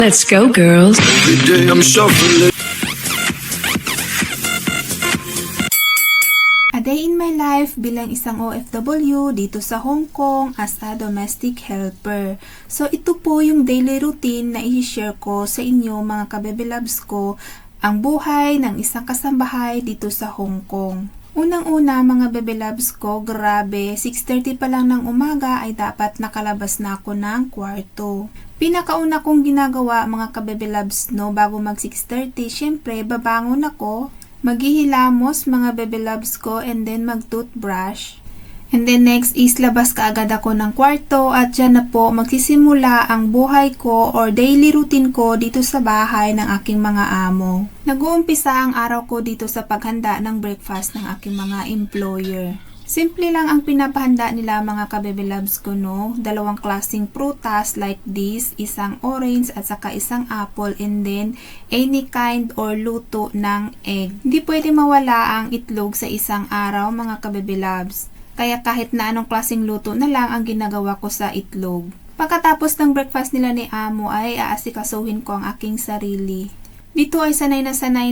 Let's go, girls. Every day I'm shuffling. A day in my life bilang isang OFW dito sa Hong Kong as a domestic helper. So ito po yung daily routine na i-share ko sa inyo mga kabebe loves ko, ang buhay ng isang kasambahay dito sa Hong Kong. Unang-una mga bebe loves ko, grabe, 6:30 pa lang ng umaga ay dapat nakalabas na ako ng kwarto. Pinakauna kong ginagawa mga kabebe loves no, bago mag 6:30, syempre babangon ako, maghihilamos mga bebe loves ko, and then mag-toothbrush. And then next is labas kaagad ako ng kwarto at dyan na po magsisimula ang buhay ko or daily routine ko dito sa bahay ng aking mga amo. Nag-uumpisa ang araw ko dito sa paghanda ng breakfast ng aking mga employer. Simple lang ang pinapahanda nila mga kabebe loves ko no. 2 klaseng prutas like this, isang orange at saka isang apple, and then any kind or luto ng egg. Hindi pwede mawala ang itlog sa isang araw mga kabebe loves. Kaya kahit na anong klaseng luto na lang ang ginagawa ko sa itlog. Pagkatapos ng breakfast nila ni amo ay aasikasuhin ko ang aking sarili. Dito ay sanay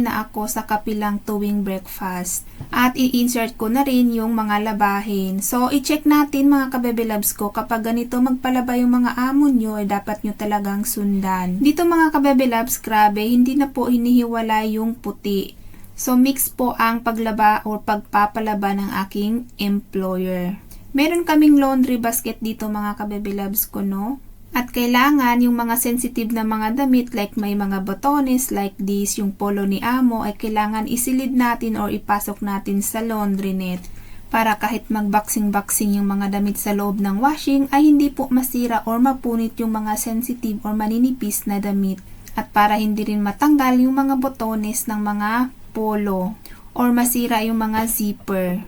na ako sa kapilang tuwing breakfast. At i-insert ko na rin yung mga labahin. So, i-check natin mga kabebe loves ko, kapag ganito magpalaba yung mga amo nyo, ay dapat nyo talagang sundan. Dito mga kabebe loves, grabe, hindi na po hinihiwala yung puti. So, mix po ang paglaba o pagpapalaba ng aking employer. Meron kaming laundry basket dito mga kabebe loves ko no. At kailangan yung mga sensitive na mga damit like may mga botones like this, yung polo ni amo ay kailangan isilid natin or ipasok natin sa laundry net para kahit magboxing-boxing yung mga damit sa loob ng washing ay hindi po masira or mapunit yung mga sensitive or maninipis na damit. At para hindi rin matanggal yung mga botones ng mga polo or masira yung mga zipper.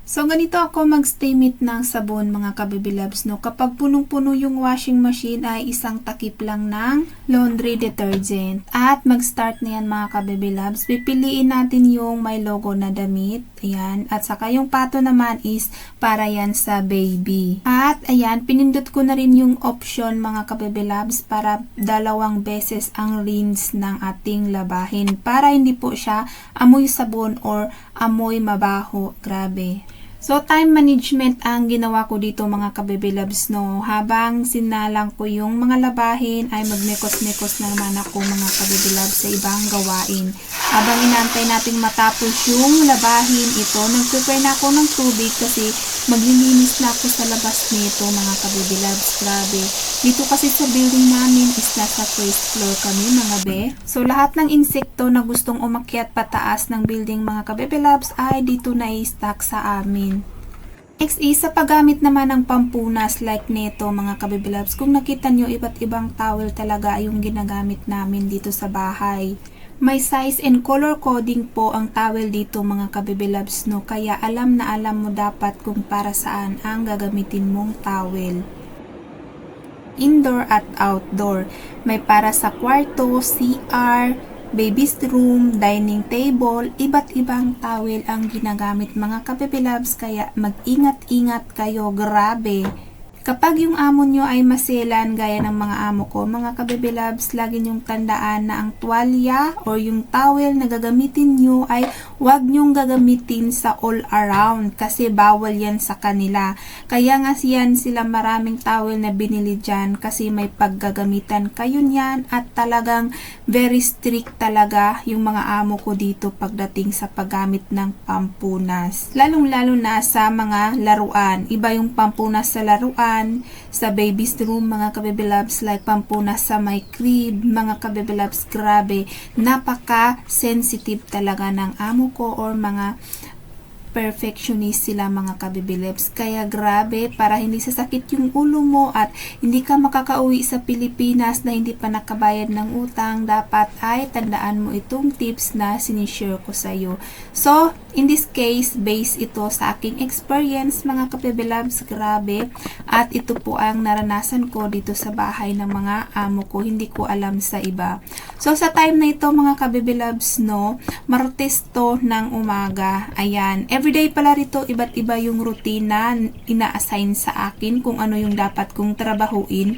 So, ganito ako mag-steamit ng sabon mga kabebe loves no. Kapag punong-puno yung washing machine ay isang takip lang ng laundry detergent. At mag-start na yan mga kabebe loves. Pipiliin natin yung may logo na damit. Ayan. At saka yung pato naman is para yan sa baby. At ayan, pinindot ko na rin yung option mga kabebe loves para 2 beses ang rinse ng ating labahin. Para hindi po siya amoy sabon or amoy mabaho. Grabe. So, time management ang ginawa ko dito mga kabebe loves no. Habang sinalang ko yung mga labahin ay magmekos-mekos na naman ako mga kabebe loves sa ibang gawain. Habang inaantay natin matapos yung labahin ito, nag-prepare na ako ng tubig kasi maglilinis na ako sa labas nito mga kabebe loves. Grabe. Dito kasi sa building namin is nasa first floor kami mga be. So, lahat ng insekto na gustong umakyat pataas ng building mga kabebe loves ay dito na i-stack sa amin. Next is sa paggamit naman ng pampunas like neto mga kabebe loves. Kung nakita nyo, iba't ibang towel talaga yung ginagamit namin dito sa bahay. May size and color coding po ang towel dito mga kabebe loves no. Kaya alam na alam mo dapat kung para saan ang gagamitin mong towel. Indoor at outdoor. May para sa kwarto, CR, baby's room, dining table, iba't ibang towel ang ginagamit mga kabebe loves, kaya mag-ingat-ingat kayo, grabe. Kapag yung amo nyo ay maselan gaya ng mga amo ko, mga kabebe loves, lagi nyong tandaan na ang tuwalya or yung towel na gagamitin nyo ay huwag nyong gagamitin sa all around kasi bawal yan sa kanila. Kaya nga yan sila maraming towel na binili dyan kasi may paggagamitan kayo niyan at talagang very strict talaga yung mga amo ko dito pagdating sa paggamit ng pampunas. Lalong-lalo na sa mga laruan. Iba yung pampunas sa laruan, sa baby's room mga kabebe loves, like pampunas sa my crib mga kabebe loves, grabe, napaka sensitive talaga ng amo ko or mga perfectionist sila mga kabebe loves. Kaya grabe, para hindi sasakit yung ulo mo at hindi ka makakauwi sa Pilipinas na hindi pa nakabayad ng utang, dapat ay tandaan mo itong tips na sinishare ko sa iyo. So, in this case, base ito sa aking experience mga kabebe loves, grabe. At ito po ang naranasan ko dito sa bahay ng mga amo ko, hindi ko alam sa iba. So, sa time na ito mga kabebe loves no, Martes to ng umaga. Ayan, everyday pala rito, iba't iba yung routine na ina-assign sa akin kung ano yung dapat kong trabahuin.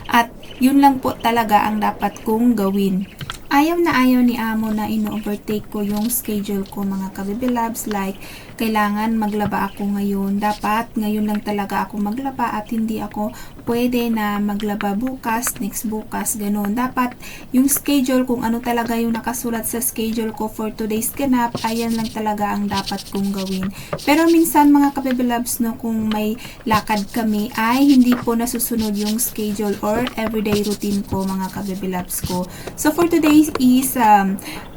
At yun lang po talaga ang dapat kong gawin. Ayaw ni amo na ino-overtake ko yung schedule ko mga kababy loves, like kailangan maglaba ako ngayon. Dapat ngayon lang talaga ako maglaba at hindi ako pwede na maglaba bukas, next bukas, ganun. Dapat yung schedule, kung ano talaga yung nakasulat sa schedule ko for today's ganap, ayan lang talaga ang dapat kong gawin. Pero minsan mga kababy loves, no, kung may lakad kami ay hindi po nasusunod yung schedule or everyday routine ko mga kababy loves ko. So for today is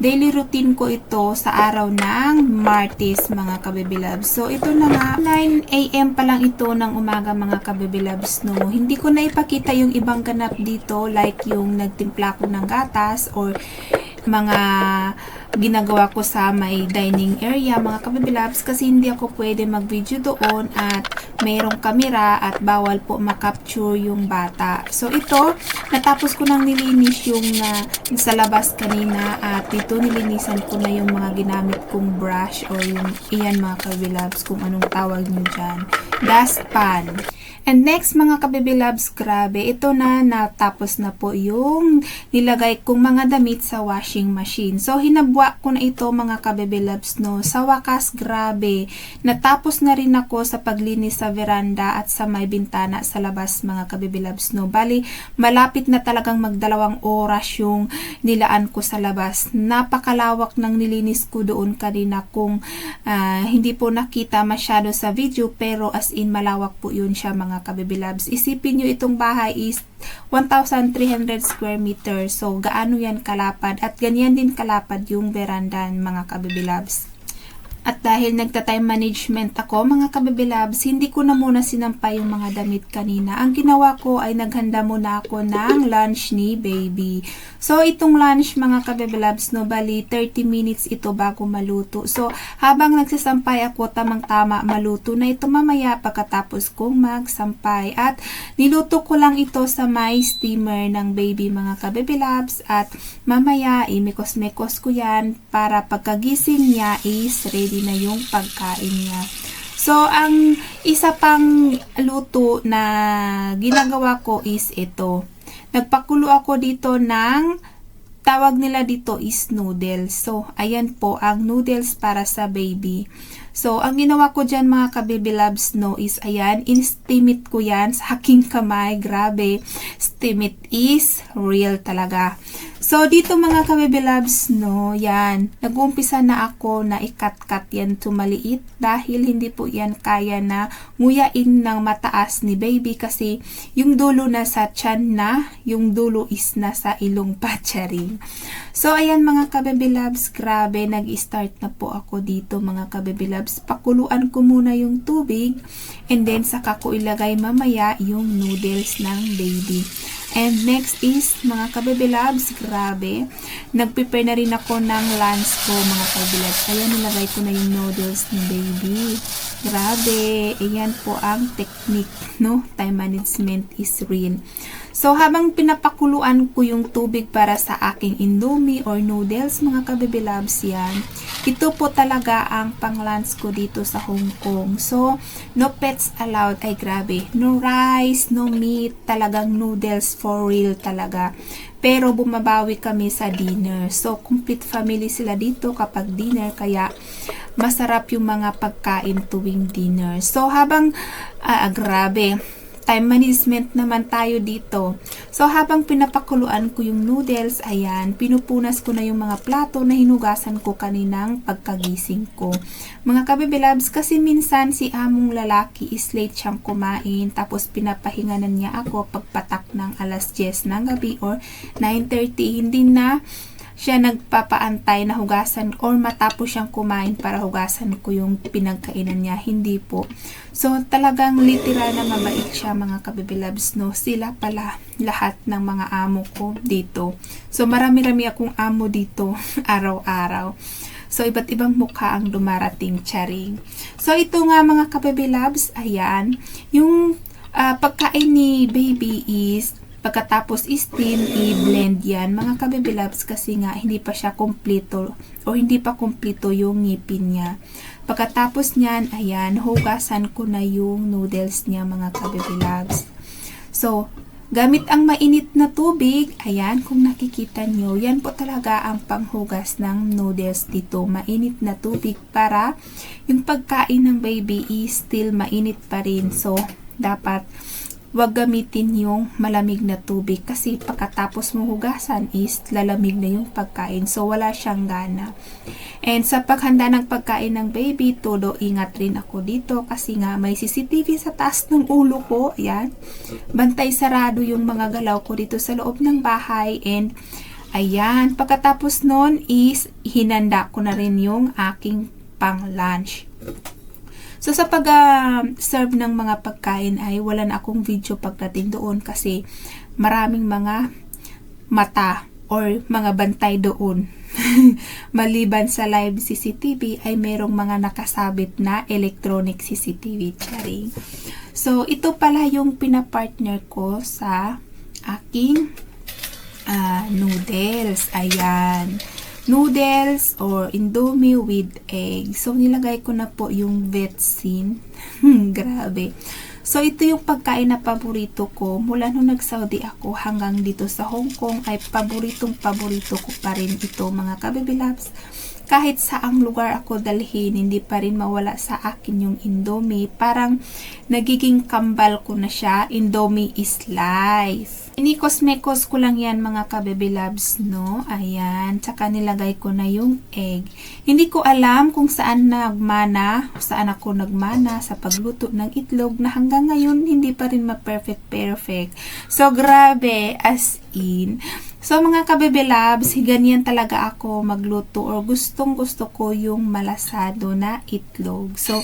daily routine ko ito sa araw ng Martes mga kababy loves. So ito na nga, 9 AM pa lang ito ng umaga mga kababy loves, no. Hindi ko na ipakita yung ibang ganap dito, like yung nagtimpla ko ng gatas or mga ginagawa ko sa may dining area mga kababy loves, kasi hindi ako pwede mag-video doon at mayroong kamera at bawal po makapture yung bata. So ito, natapos ko nang nilinis yung sa labas kanina at dito nilinisan ko na yung mga ginamit kong brush or yung iyan mga kababy loves, kung anong tawag nyo dyan, dustpan. And next mga kababy loves, grabe, ito na, natapos na po yung nilagay kong mga damit sa washing machine. So hinabwa ko na ito mga kababy loves, no. Sa wakas, grabe, natapos na rin ako sa paglinis sa veranda at sa may bintana sa labas mga kababy loves, no. Bali, malapit na talagang magdalawang oras yung nilaan ko sa labas. Napakalawak ng nilinis ko doon kanina, kung hindi po nakita masyado sa video, pero as in malawak po yun siya mga kababy loves. Isipin nyo, itong bahay is 1,300 square meters. So, gaano yan kalapad? At ganyan din kalapad yung veranda mga kababy loves. At dahil nagta-time management ako mga kababy loves, hindi ko na muna sinampay yung mga damit kanina. Ang ginawa ko ay naghanda muna ako ng lunch ni baby. So itong lunch mga kababy loves, no, bali 30 minutes ito bago maluto. So habang nagsasampay ako, tamang-tama maluto na ito mamaya pagkatapos kong magsampay. At niluto ko lang ito sa may steamer ng baby mga kababy loves. At mamaya imikos-mekos ko yan para pagkagising niya is ready na yung pagkain niya. So, ang isa pang luto na ginagawa ko is ito. Nagpakulo ako dito ng, tawag nila dito is noodles. So, ayan po ang noodles para sa baby. So, ang ginawa ko dyan mga kababy loves, no, is ayan, in-steam it ko yan sa aking kamay. Grabe, steam it is real talaga. So, dito mga kababy loves, no, yan, nag-uumpisa na ako na i-cut-cut yan to maliit dahil hindi po yan kaya na nguyain ng mataas ni baby kasi yung dulo na sa tiyan na, yung dulo is nasa ilong pa, charing. So, ayan mga kababy loves, grabe, nag-start na po ako dito mga kababy loves. Pakuluan ko muna yung tubig and then saka ko ilagay mamaya yung noodles ng baby. And next is, mga kababy loves, grabe, nag-prepare na rin ako ng lunch ko, mga kababy loves. Ayan, nilagay ko na yung noodles ni baby. Grabe, ayan po ang technique, no? Time management is real. So, habang pinapakuluan ko yung tubig para sa aking indomie or noodles, mga kababy loves, yan, ito po talaga ang pang-lunch ko dito sa Hong Kong. So, no pets allowed. Ay, grabe. No rice, no meat. Talagang noodles for real talaga. Pero bumabawi kami sa dinner. So, complete family sila dito kapag dinner. Kaya, masarap yung mga pagkain tuwing dinner. So, habang, grabe, time management naman tayo dito. So, habang pinapakuluan ko yung noodles, ayan, pinupunas ko na yung mga plato na hinugasan ko kaninang pagkagising ko. Mga kababy loves, kasi minsan si among lalaki is late siyang kumain, tapos pinapahinganan niya ako pagpatak ng alas 10 ng gabi or 9:30, hindi na siya nagpapaantay na hugasan or matapos siyang kumain para hugasan ko yung pinagkainan niya. Hindi po. So, talagang literal na mabait siya mga kababy loves, no? Sila pala lahat ng mga amo ko dito. So, marami-rami akong amo dito araw-araw. So, iba't ibang mukha ang dumarating, charing. So, ito nga mga kababy loves, ayan, yung pagkain ni baby is pagkatapos steam, i-blend yan mga kababy loves kasi nga hindi pa siya kompleto o hindi pa kompleto yung ngipin niya. Pagkatapos niyan, ayan, hugasan ko na yung noodles niya mga kababy loves. So, Gamit ang mainit na tubig, ayan, kung nakikita nyo, yan po talaga ang panghugas ng noodles dito. Mainit na tubig para yung pagkain ng baby is still mainit pa rin. So, dapat wag gamitin yung malamig na tubig kasi pagkatapos mo hugasan is lalamig na yung pagkain. So, wala siyang gana. And sa paghanda ng pagkain ng baby, todo ingat rin ako dito kasi nga may CCTV sa taas ng ulo ko. Ayan. Bantay sarado yung mga galaw ko dito sa loob ng bahay. And ayan, pagkatapos nun is hinanda ko na rin yung aking pang lunch. So sa pag-serve ng mga pagkain ay wala na akong video pagdating doon kasi maraming mga mata or mga bantay doon. Maliban sa live CCTV ay merong mga nakasabit na electronic CCTV charing. So ito pala yung pinapartner ko sa aking noodles. Ayan. Noodles or Indomie with egg. So, nilagay ko na po yung vetsin. Grabe. So, ito yung pagkain na paborito ko. Mula nung nag-Saudi ako hanggang dito sa Hong Kong ay paborito ko pa rin ito mga kababy loves. Kahit saang lugar ako dalhin, hindi pa rin mawala sa akin yung Indomie. Parang nagiging kambal ko na siya. Indomie is life. Inikos-mekos ko lang yan mga kababy loves, no? Ayan. Tsaka nilagay ko na yung egg. Hindi ko alam kung saan saan ako nagmana sa pagluto ng itlog na hanggang ngayon hindi pa rin ma-perfect. So, grabe. As in. So, mga kababy loves, ganyan talaga ako magluto or gustong-gusto ko yung malasado na itlog. So,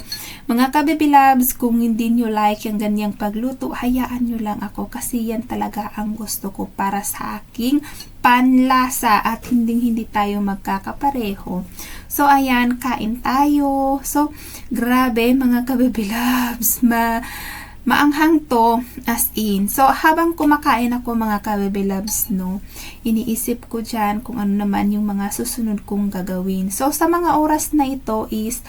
mga kababy loves, kung hindi nyo like yung ganyang pagluto, hayaan nyo lang ako kasi yan talaga ang gusto ko para sa aking panlasa at hindi tayo magkakapareho. So, ayan, kain tayo. So, grabe mga kababy loves, maanghang to as in. So, habang kumakain ako mga kababy loves, no, iniisip ko dyan kung ano naman yung mga susunod kong gagawin. So, sa mga oras na ito is,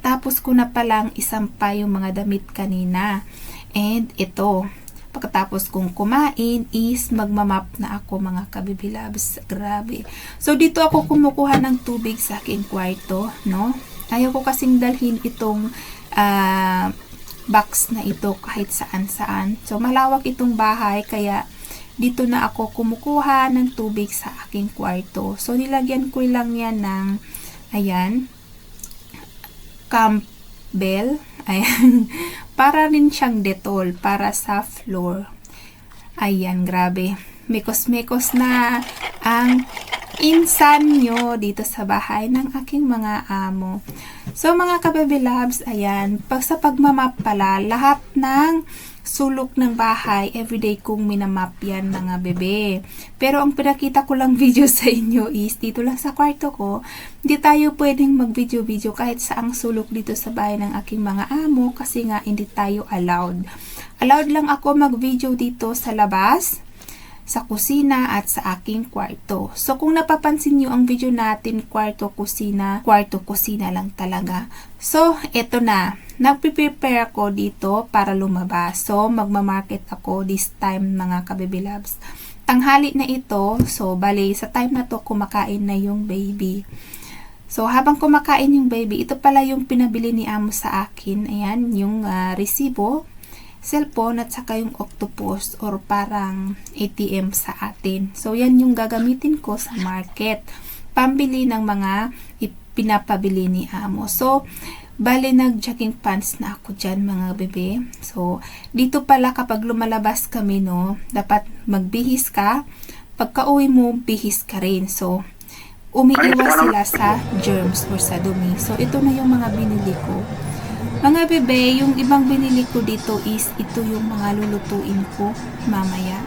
tapos ko na palang isampa yung mga damit kanina. And ito, pagkatapos kong kumain is magmamap na ako mga kababy loves. Grabe. So, dito ako kumukuha ng tubig sa aking kwarto, no. Ayaw ko kasing dalhin itong box na ito kahit saan-saan. So, malawak itong bahay, kaya dito na ako kumukuha ng tubig sa aking kwarto. So, nilagyan ko lang yan ng, ayan, Campbell. Ayan. Para rin siyang Dettol, para sa floor. Ayan, grabe. Mekos-mekos na ang insan nyo dito sa bahay ng aking mga amo. So, mga kababy loves, ayan, sa pagmamap pala, lahat ng sulok ng bahay, everyday kong minamap yan mga bebe. Pero ang pinakita ko lang video sa inyo is, dito lang sa kwarto ko, hindi tayo pwedeng mag-video-video kahit saang sulok dito sa bahay ng aking mga amo kasi nga hindi tayo allowed. Allowed lang ako mag-video dito sa labas, sa kusina at sa aking kwarto. So, kung napapansin nyo ang video natin, kwarto-kusina lang talaga. So, eto na. Nagpe-prepare ako dito para lumabas. So, magmamarket ako this time mga kababy loves. Tanghali na ito. So, bali, sa time na to, kumakain na yung baby. So, habang kumakain yung baby, ito pala yung pinabili ni amo sa akin. Ayan, yung resibo, cellphone at saka yung octopus or parang ATM sa atin. So, yan yung gagamitin ko sa market. Pambili ng mga pinapabili ni amo. So, bali nag-jogging pants na ako dyan mga bebe. So, dito pala kapag lumalabas kami, no, dapat magbihis ka. Pagka uwi mo, bihis ka rin. So, umiiwas sila sa germs or sa dumi. So, ito na yung mga binili ko. Mga bebe, yung ibang binili ko dito is ito yung mga lulutuin ko mamaya.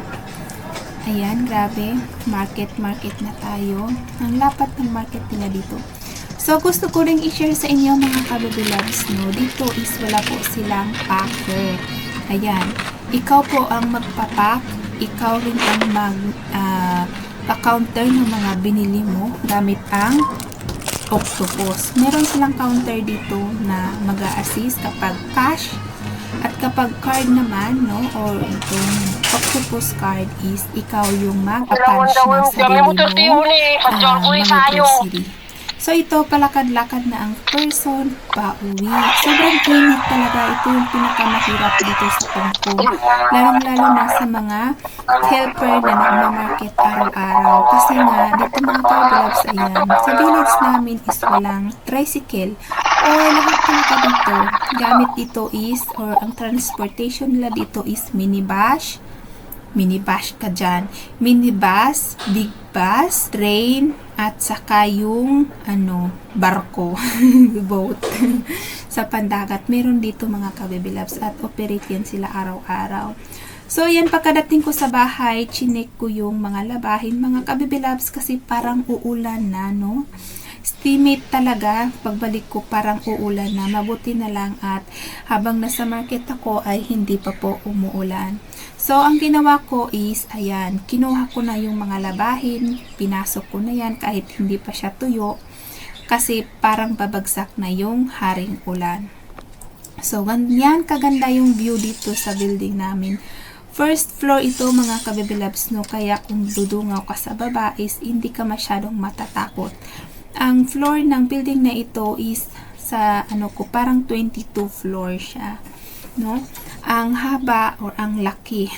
Ayan, grabe. Market na tayo. Ang lapat ng market nila dito. So, gusto ko rin i-share sa inyo mga kababy loves, no. Dito is wala po silang packer. Ayan. Ikaw po ang magpapak. Ikaw rin ang pa-counter ng mga binili mo gamit ang octopus. Meron silang counter dito na mag-a-assist kapag cash At kapag card naman, no, or itong octopus card is ikaw yung mag-punch ng sarili mo mga grocery. So, ito, palakad-lakad na ang person pa-uwi. Sobrang init talaga. Ito yung pinakamahirap dito sa Hong Kong. Lalong-lalo na sa mga helper na nagmamarket araw-araw. Kasi nga, dito mga kabilabs, ayan, sa village namin is walang tricycle. O lahat talaga dito, gamit dito is, or ang transportation nila dito is minibus ka dyan. Minibus, big bus, train, at saka yung barko, boat sa pandagat. Meron dito mga kabibilabs at operate yan sila araw-araw. So, yan, pagkadating ko sa bahay, chinek ko yung mga labahin, mga kabibilabs, kasi parang uulan na, no? Estimate talaga, pagbalik ko parang uulan na. Mabuti na lang at habang nasa market ako ay hindi pa po umuulan. So, ang ginawa ko is, ayan, kinuha ko na yung mga labahin, pinasok ko na yan kahit hindi pa siya tuyo kasi parang babagsak na yung haring ulan. So, ganyan kaganda yung view dito sa building namin. First floor ito mga kabibilabs, no? Kaya kung dudungaw ka sa baba is hindi ka masyadong matatakot. Ang floor ng building na ito is sa parang 22 floor siya, no? Ang haba or ang laki.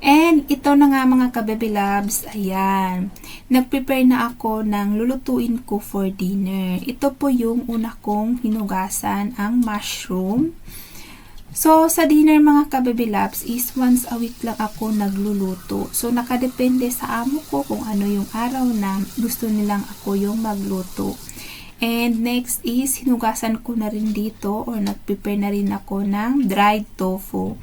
And ito na nga mga kabibilabs, ayan. Nag-prepare na ako ng lulutuin ko for dinner. Ito po yung una kong hinugasan, ang mushroom. So, sa dinner mga kabibilabs is once a week lang ako nagluluto. So, nakadepende sa amo ko kung ano yung araw na gusto nilang ako yung magluto. And next is, hinugasan ko na rin dito or nag-prepare na rin ako ng dried tofu.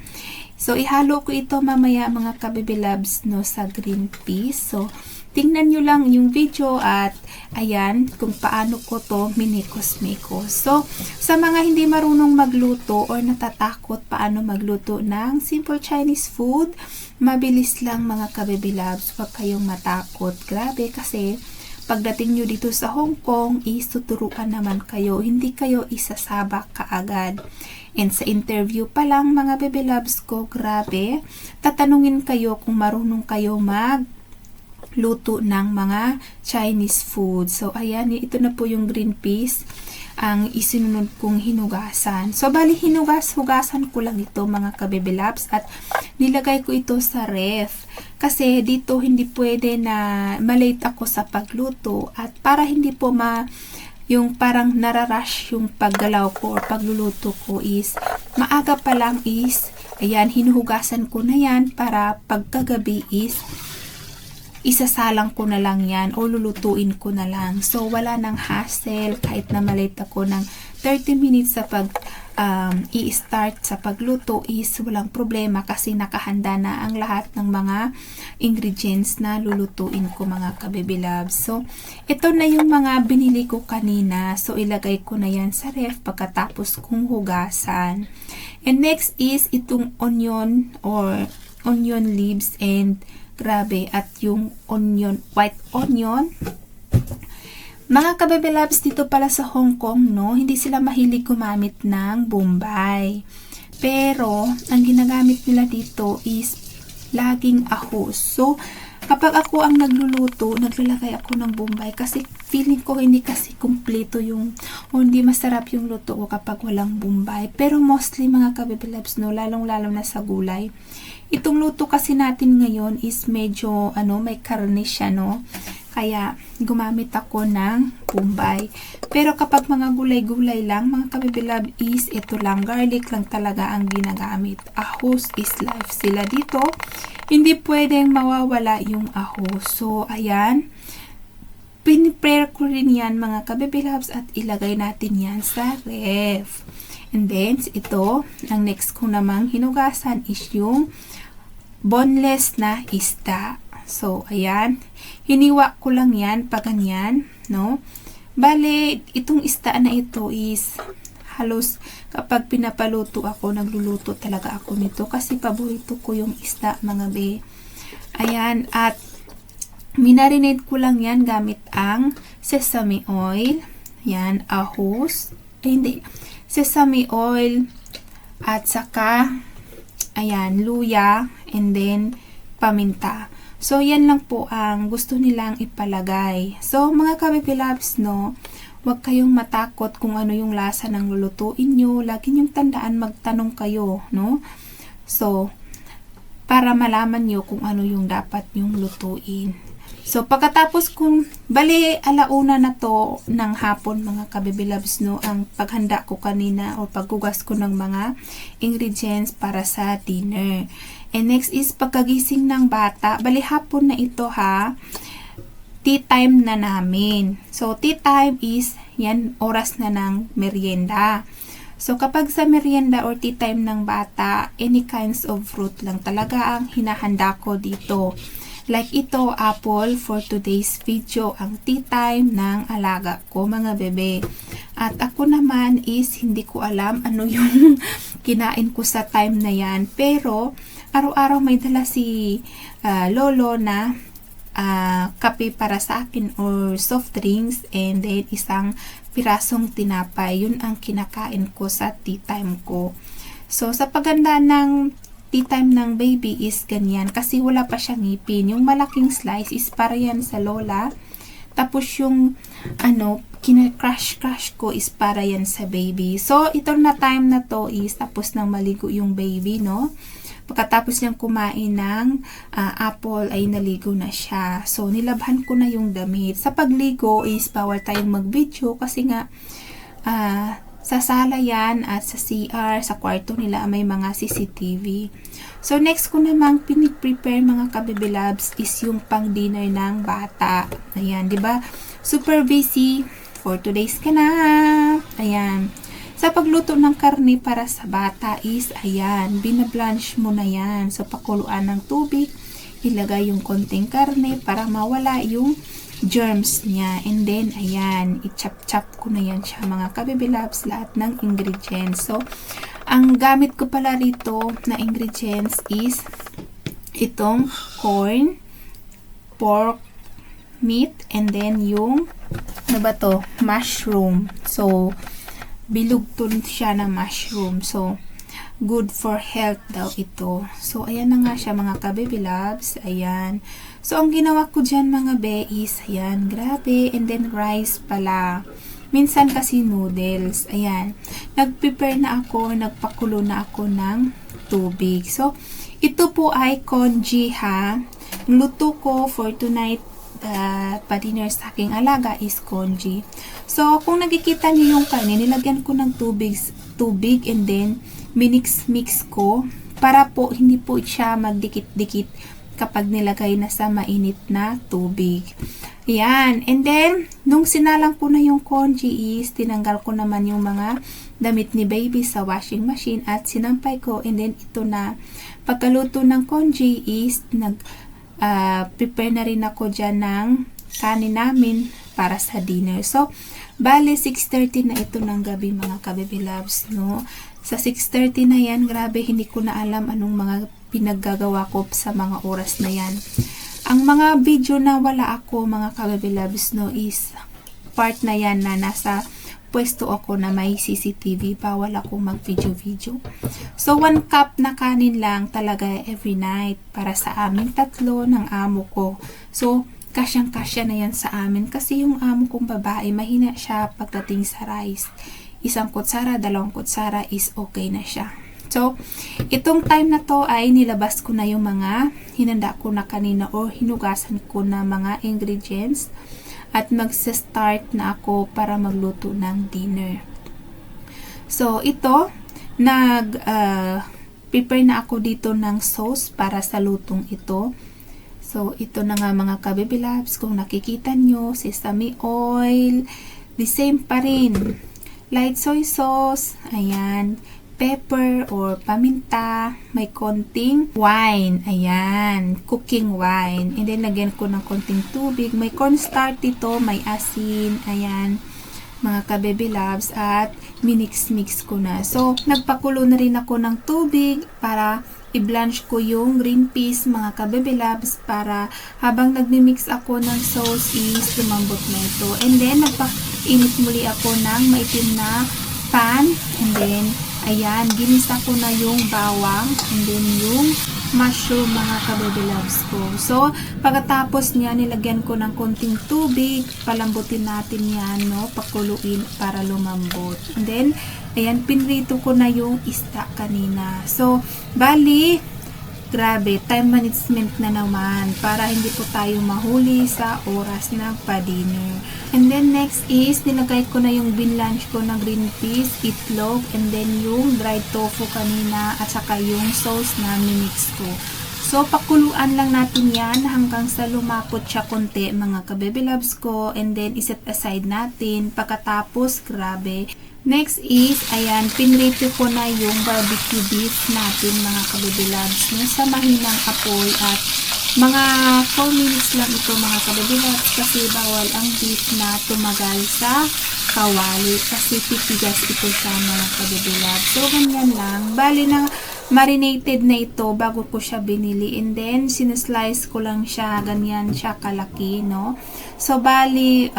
So, ihalo ko ito mamaya mga kabibilabs, no, sa green peas. So, tingnan nyo lang yung video at ayan kung paano ko to minikos-mikos. So, sa mga hindi marunong magluto or natatakot paano magluto ng simple Chinese food, mabilis lang mga kabibilabs. Huwag kayong matakot. Grabe kasi pagdating nyo dito sa Hong Kong, tuturuan naman kayo. Hindi kayo isasabak kaagad. And sa interview pa lang mga baby-loves ko, grabe, tatanungin kayo kung marunong kayo luto ng mga Chinese food. So, ayan, ito na po yung green peas ang isinunod kong hinugasan. So, bali hugasan ko lang ito mga kabibilabs at nilagay ko ito sa ref. Kasi dito hindi pwede na malate ako sa pagluto at para hindi po yung parang nararush yung paggalaw ko or pagluluto ko is maaga pa lang is ayan, hinuhugasan ko na yan para pagkagabi is isasalang ko na lang yan o lulutuin ko na lang. So, wala nang hassle kahit na malate ako ng 30 minutes sa i-start sa pagluto is walang problema kasi nakahanda na ang lahat ng mga ingredients na lulutuin ko mga kabibilabs. So, ito na yung mga binili ko kanina. So, ilagay ko na yan sa ref pagkatapos kong hugasan. And next is itong onion or onion leaves and grabe, at yung white onion. Mga kabibilabs, dito pala sa Hong Kong, no, hindi sila mahilig gumamit ng bombay. Pero, ang ginagamit nila dito is laging ahos. So, kapag ako ang nagluluto, naglalagay ako ng bombay kasi feeling ko hindi kasi kumpleto yung o hindi masarap yung luto ko kapag walang bombay. Pero mostly mga kabibilabs, no, lalong-lalo na sa gulay. Itong luto kasi natin ngayon is medyo may karne siya, no? Kaya gumamit ako ng bombay. Pero kapag mga gulay-gulay lang, mga kabibilab is ito lang, garlic lang talaga ang ginagamit. Ahos is life sila dito. Hindi pwedeng mawawala yung ahos. So, ayan. Pin-prepare ko rin yan mga kabibilabs at ilagay natin yan sa ref. And then, ito, ang next ko namang hinugasan is yung boneless na isda. So, ayan. Hiniwa ko lang yan pag ganyan, no? Bale, itong isda na ito is halos kapag pinapaluto ako, nagluluto talaga ako nito kasi paborito ko yung isda mga be. Ayan, at minarinate ko lang yan gamit ang sesame oil. Yan, ahos. Hindi. Sesame oil, at saka ayan, luya, and then paminta. So, yan lang po ang gusto nilang ipalagay. So, mga ka-baby loves, no, huwag kayong matakot kung ano yung lasa ng lulutuin nyo. Lagi nyong tandaan, magtanong kayo, no? So, para malaman nyo kung ano yung dapat nyong lutuin. So, pagkatapos kung, bali, alauna na to ng hapon, mga ka-baby loves, no, ang paghanda ko kanina o paghugas ko ng mga ingredients para sa dinner. And next is pagkagising ng bata, bali hapon na ito ha, tea time na namin. So, tea time is, yan, oras na ng merienda. So, kapag sa merienda or tea time ng bata, any kinds of fruit lang talaga ang hinahanda ko dito. Like ito, apple for today's video, ang tea time ng alaga ko, mga bebe. At ako naman is, hindi ko alam ano yung kinain ko sa time na yan. Pero, araw-araw may dala si lolo na kape para sa akin or soft drinks, and then isang pirasong tinapay. Yun ang kinakain ko sa tea time ko. So, sa paganda ng tea time ng baby is ganyan kasi wala pa siyang ngipin. Yung malaking slice is para yan sa lola. Tapos yung kina-crush ko is para yan sa baby. So, ito na time na to is tapos nang maligo yung baby, no? Pagkatapos niyang kumain ng apple ay naligo na siya. So, nilabhan ko na yung damit. Sa pagligo is bawal tayong mag-video kasi nga sa sala yan at sa CR, sa kwarto nila may mga CCTV. So, next ko namang piniprepare mga ka-baby loves is yung pang-dinner ng bata. Ayan, di ba? Super busy for today's ka na. Ayan. Sa pagluto ng karne para sa bata is, ayan, binablanch mo na yan. So, pakuluan ng tubig, ilagay yung konting karne para mawala yung germs niya. And then, ayan, i-chop-chop ko na yan siya, mga ka-baby loves, lahat ng ingredients. So, ang gamit ko pala rito na ingredients is itong corn, pork, meat, and then yung, ano ba to? Mushroom. So, bilog to siya na mushroom. So, good for health daw ito. So, ayan na nga siya mga ka-baby loves. Ayan. So, ang ginawa ko dyan mga be is, ayan, grabe. And then, rice pala. Minsan kasi noodles. Ayan. Nag-prepare na ako, nagpakulo na ako ng tubig. So, ito po ay congee ha. Ang luto ko for tonight pa-dinner sa aking alaga is congee. So, kung nakikita niyo yung kanin, nilagyan ko ng tubig and then mix ko para po hindi po siya magdikit-dikit kapag nilagay na sa mainit na tubig. Ayan. And then, nung sinalang ko na yung congee is, tinanggal ko naman yung mga damit ni baby sa washing machine at sinampay ko. And then, ito na. Pagkaluto ng congee is, prepare na rin ako dyan ng kanin namin para sa dinner. So, bale 6:30 na ito ng gabi mga ka-baby loves, no? Sa 6:30 na yan, grabe, hindi ko na alam anong mga pinaggagawa ko sa mga oras na yan. Ang mga video na wala ako mga ka-baby loves, no, is part na yan na nasa pwesto ako na may CCTV, bawal ako mag-video. So, 1 cup na kanin lang talaga every night para sa amin tatlo ng amo ko. So, kasyang-kasya na yan sa amin kasi yung amo kong babae, mahina siya pagdating sa rice. 1 kutsara, 2 kutsara is okay na siya. So, itong time na to ay nilabas ko na yung mga hinanda ko na kanina o hinugasan ko na mga ingredients. At magsa-start na ako para magluto ng dinner. So, ito, prepare na ako dito ng sauce para sa lutong ito. So, ito na nga mga ka-baby loves. Kung nakikita nyo, sesame oil, the same pa rin. Light soy sauce, ayan, pepper or paminta, may konting wine, ayan, cooking wine, and then lagyan ko ng konting tubig, may cornstarch dito, may asin, ayan, mga ka-baby loves, at minix ko na. So, nagpakulo na rin ako ng tubig para i-blanch ko yung green peas, mga ka-baby loves, para habang nagmi-mix ako ng sauce is lumambot na ito. And then, nagpa-init muli ako ng maitim na pan, and then Ayan, ginisa ko na yung bawang and then yung mushroom mga ka-baby loves ko. So, pagkatapos niya, nilagyan ko ng konting tubig, palambutin natin yan, no? Pakuluin para lumambot. And then, ayan, pinrito ko na yung isda kanina. So, bali, grabe, time management na naman para hindi po tayo mahuli sa oras na pa-dinner. And then next is, nilagay ko na yung binlanch ko na green peas, itlog, and then yung dried tofu kanina at saka yung sauce na minix ko. So, pakuluan lang natin yan hanggang sa lumapot siya konti mga ka-baby loves ko, and then iset aside natin. Pagkatapos, grabe. Next is, ayan, pinrito ko na yung barbecue beef natin mga ka-baby loves. Sa mahinang apoy at mga 4 minutes lang ito mga ka-baby loves kasi bawal ang beef na tumagal sa kawali kasi titigas ito sa mga ka-baby loves. So, ganyan lang. Bali na marinated na ito bago ko siya binili, and then sinaslice ko lang siya, ganyan siya kalaki, no? So, bali,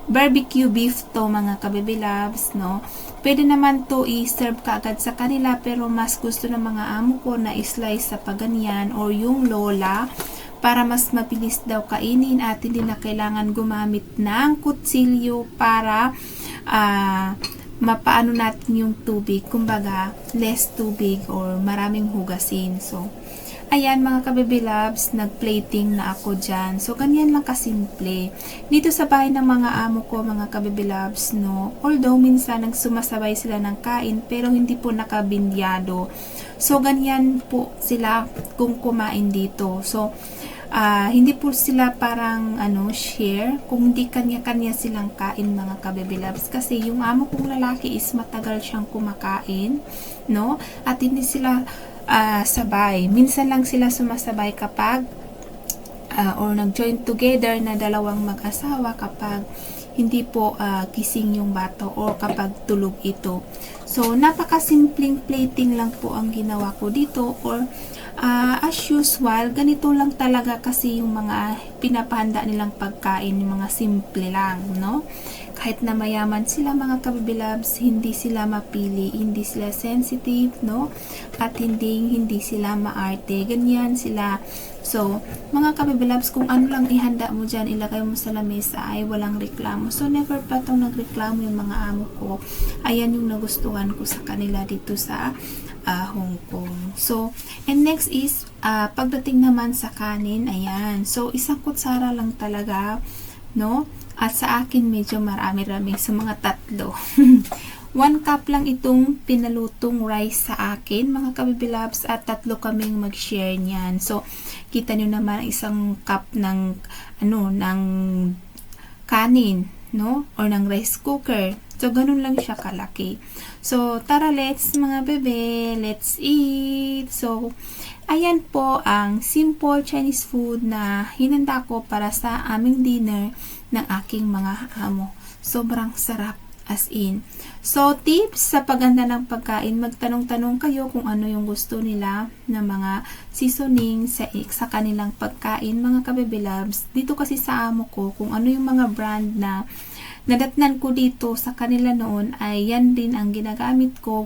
barbecue beef to mga ka-baby loves, no? Pwede naman to i-serve kaagad sa kanila, pero mas gusto ng mga amo ko na i-slice sa paganyan or yung lola para mas mabilis daw kainin at hindi na kailangan gumamit ng kutsilyo para mapaano natin yung tubig, kumbaga less tubig or maraming hugasin. So, ayan mga ka-baby loves, nag-plating na ako dyan. So, ganyan lang kasimple. Dito sa bahay ng mga amo ko, mga ka-baby loves, no, although minsan nagsumasabay sila ng kain, pero hindi po nakabindyado. So, ganyan po sila kung kumain dito. So, hindi po sila parang share, kung hindi kanya-kanya silang kain mga ka-baby loves, kasi yung amo kong lalaki is matagal siyang kumakain, no, at hindi sila sabay. Minsan lang sila sumasabay kapag or nag-join together na dalawang mag-asawa kapag hindi po gising yung bata o kapag tulog ito. So, napakasimpleng plating lang po ang ginawa ko dito, or as usual, ganito lang talaga kasi yung mga pinapahanda nilang pagkain, yung mga simple lang, no? Kahit na mayaman sila mga ka-baby loves, hindi sila mapili, hindi sila sensitive, no? At hindi sila maarte, ganyan sila. So, mga ka-baby loves, kung ano lang ihanda mo dyan, ilagay mo sa lamesa ay walang reklamo. So, never pa itong nagreklamo yung mga amo ko. Ayan yung nagustuhan ko sa kanila dito sa Hong Kong. So, and next is, pagdating naman sa kanin, ayan. So, isang kutsara lang talaga, no? At sa akin, medyo marami-rami. So, mga 3. 1 cup lang itong pinalutong rice sa akin, mga ka-baby loves, at 3 kaming mag-share niyan. So, kita nyo naman isang cup ng, ng kanin, no? Or ng rice cooker. So, ganun lang siya kalaki. So, tara, mga bebe, let's eat. So, ayan po ang simple Chinese food na hinanda ko para sa aming dinner ng aking mga amo. Sobrang sarap, as in. So, tips sa paghanda ng pagkain, magtanong-tanong kayo kung ano yung gusto nila na mga seasoning sa kanilang pagkain, mga ka-baby loves. Dito kasi sa amo ko, kung ano yung mga brand na nadatnan ko dito sa kanila noon, ay yan din ang ginagamit ko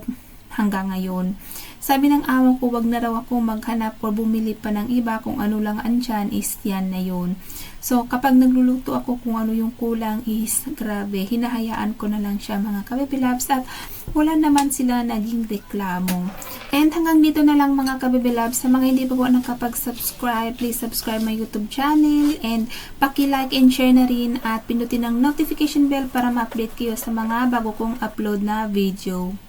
hanggang ngayon. Sabi ng amo ko, wag na raw ako maghanap o bumili pa ng iba, kung ano lang andyan is yan na yun. So, kapag nagluluto ako, kung ano yung kulang is grabe, hinahayaan ko na lang siya mga ka-baby loves, at wala naman sila naging reklamo. And hanggang dito na lang mga ka-baby loves. Sa mga hindi pa po nakapag-subscribe, please subscribe my YouTube channel, and paki-like and share na rin, at pindutin ang notification bell para ma-update kayo sa mga bago kong upload na video.